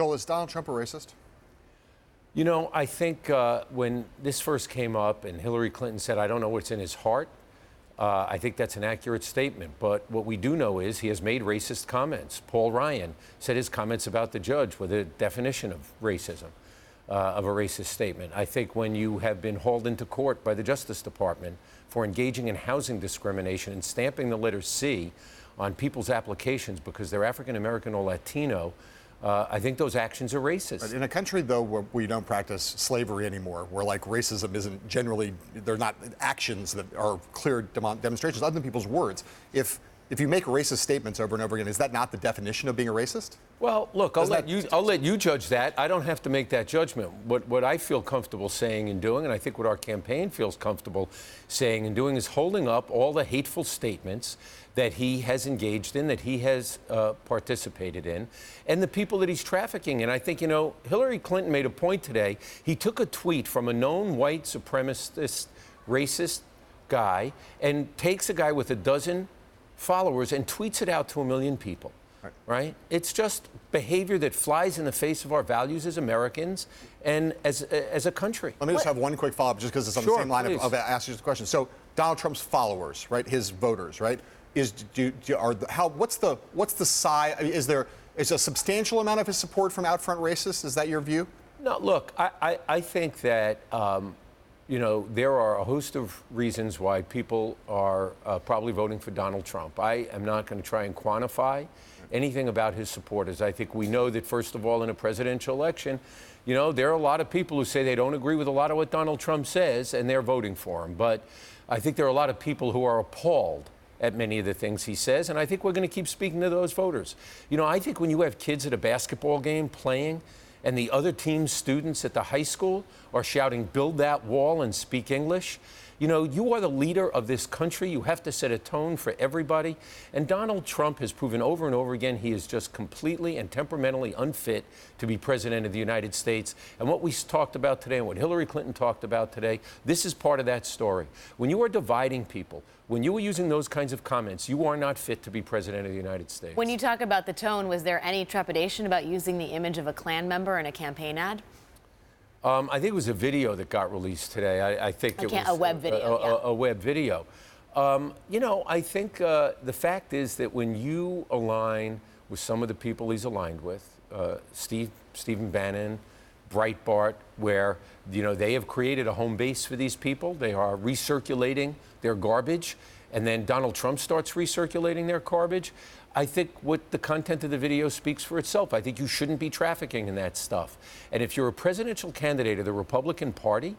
Joel, is Donald Trump a racist? You know, I think when this first came up and Hillary Clinton said, I don't know what's in his heart, I think that's an accurate statement. But what we do know is he has made racist comments. Paul Ryan said his comments about the judge were the definition of racism, of a racist statement. I think when you have been hauled into court by the Justice Department for engaging in housing discrimination and stamping the letter C on people's applications because they're African American or Latino, I think those actions are racist. In a country, though, where we don't practice slavery anymore, where like racism isn't generally, they're not actions that are clear demonstrations other than people's words. If you make racist statements over and over again, is that not the definition of being a racist? Well, look, I'll let you judge that. I don't have to make that judgment. What I feel comfortable saying and doing, and I think what our campaign feels comfortable saying and doing, is holding up all the hateful statements that he has engaged in, that he has participated in, and the people that he's trafficking. And I think, you know, Hillary Clinton made a point today. He took a tweet from a known white supremacist, racist guy and takes a guy with 12 followers and tweets it out to 1 million people. Right? It's just behavior that flies in the face of our values as Americans and as a country. Let me just have one quick follow-up, just because it's on the same line of asking the question. So Donald Trump's followers, right? His voters, right? What's the size? I mean, is a substantial amount of his support from out front racists? Is that your view? No. Look, I think that you know, there are a host of reasons why people are probably voting for Donald Trump. I am not going to try and quantify anything about his supporters. I think we know that, first of all, in a presidential election, you know, there are a lot of people who say they don't agree with a lot of what Donald Trump says, and they're voting for him. But I think there are a lot of people who are appalled at many of the things he says, and I think we're going to keep speaking to those voters. You know, I think when you have kids at a basketball game playing, and the other team's students at the high school are shouting, "Build that wall and speak English," you know, you are the leader of this country. You have to set a tone for everybody. And Donald Trump has proven over and over again he is just completely and temperamentally unfit to be president of the United States. And what we talked about today and what Hillary Clinton talked about today, this is part of that story. When you are dividing people, when you are using those kinds of comments, you are not fit to be president of the United States. When you talk about the tone, was there any trepidation about using the image of a Klan member in a campaign ad? I think it was a video that got released today. I think it was a web video. A web video. You know, I think the fact is that when you align with some of the people he's aligned with, Stephen Bannon, Breitbart, where, you know, they have created a home base for these people. They are recirculating their garbage, and then Donald Trump starts recirculating their garbage. I think what the content of the video speaks for itself. I think you shouldn't be trafficking in that stuff. And if you're a presidential candidate of the Republican Party,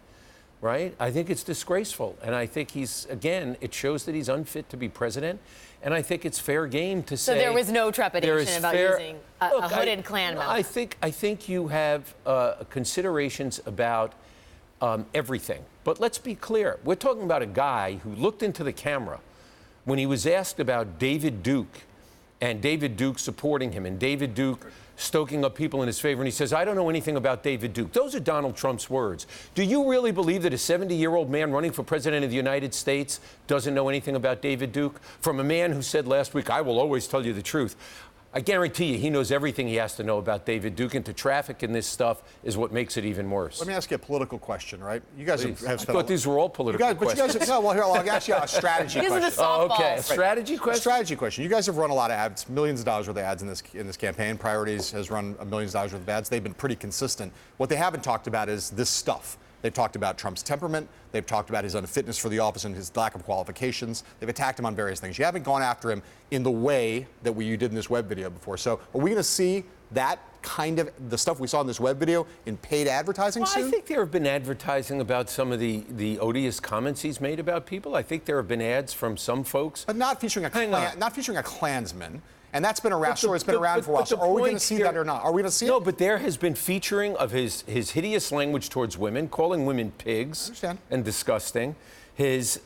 right, I think it's disgraceful. And I think again, it shows that he's unfit to be president. And I think it's fair game to say. So there was no trepidation about using a hooded Klan member? I think you have considerations about everything. But let's be clear. We're talking about a guy who looked into the camera when he was asked about David Duke and David Duke supporting him and David Duke stoking up people in his favor. And he says, I don't know anything about David Duke. Those are Donald Trump's words. Do you really believe that a 70-year-old man running for president of the United States doesn't know anything about David Duke? From a man who said last week, I will always tell you the truth. I guarantee you he knows everything he has to know about David Duke, and to traffic in this stuff is what makes it even worse. Let me ask you a political question, right? You guys have spent I thought these were all political questions. Well, here, I'll ask you a strategy question. These are the softballs. Okay, a strategy question? A strategy question. You guys have run a lot of ads, millions of dollars worth of ads in this campaign. Priorities has run millions of dollars worth of ads. They've been pretty consistent. What they haven't talked about is this stuff. They've talked about Trump's temperament. They've talked about his unfitness for the office and his lack of qualifications. They've attacked him on various things. You haven't gone after him in the way that you did in this web video before. So are we going to see that kind of the stuff we saw in this web video in paid advertising soon? I think there have been advertising about some of the odious comments he's made about people. I think there have been ads from some folks. But not featuring a Klansman. And that's been around. It's been around for a while. So are we going to see that or not? Are we going to see it? No, but there has been featuring of his hideous language towards women, calling women pigs and disgusting. His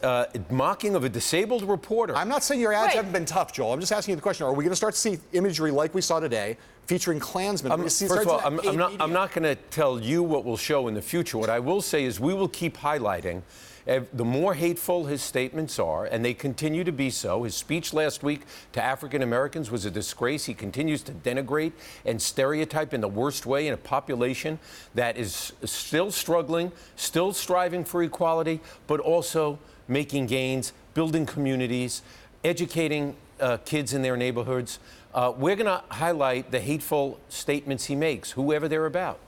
mocking of a disabled reporter. I'm not saying your ads haven't been tough, Joel. I'm just asking you the question. Are we going to start to see imagery like we saw today featuring Klansmen? First of all, I'm not going to tell you what we'll show in the future. What I will say is we will keep highlighting The more hateful his statements are, and they continue to be so. His speech last week to African Americans was a disgrace. He continues to denigrate and stereotype in the worst way in a population that is still struggling, still striving for equality, but also making gains, building communities, educating kids in their neighborhoods. We're going to highlight the hateful statements he makes, whoever they're about.